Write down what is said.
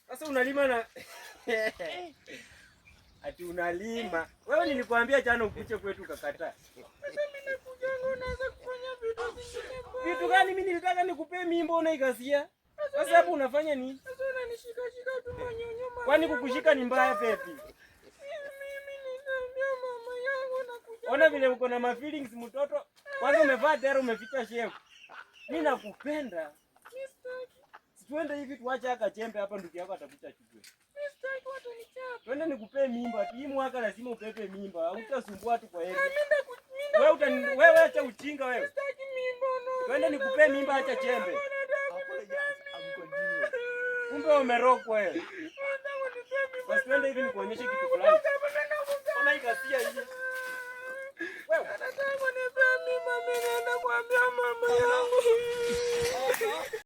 Sasa unalima na ati unalima. Wewe nilikwambia jana ukuje kwetu ukakataa. Sasa mimi nakuja unaanza kufanya vitu vingine bwana. Vitu gani mimi nilitaka nikupe mimba unaikasia? Sasa hapo unafanya nini? Sasa unanishika tu manyonyo mama. Kwani kukushika ni mbaya pepi? Mimi ninaambia mama yangu nakuja. Ona vile uko na ma feelings mtoto. Kwanza umevaa dera umeficha shepu. Mimi nakupenda. Twende hivi tuache aka chembe hapa ndugu yako atakucha chukue. Sitaki watu nichapa. Twende nikupe mimba. Hii mwaka lazima upepe mimba. Hutasumbua tu kwa heri. Wewe acha ujinga wewe. sitaki mimba no. Twende nikupe mimba acha chembe. Kumbe umerokwa wewe. Basi twende hivi nikuonyeshe kitu fulani. Ona ikasia hii. Wewe nataka nipe mimba mimi naenda kuambia mama yangu.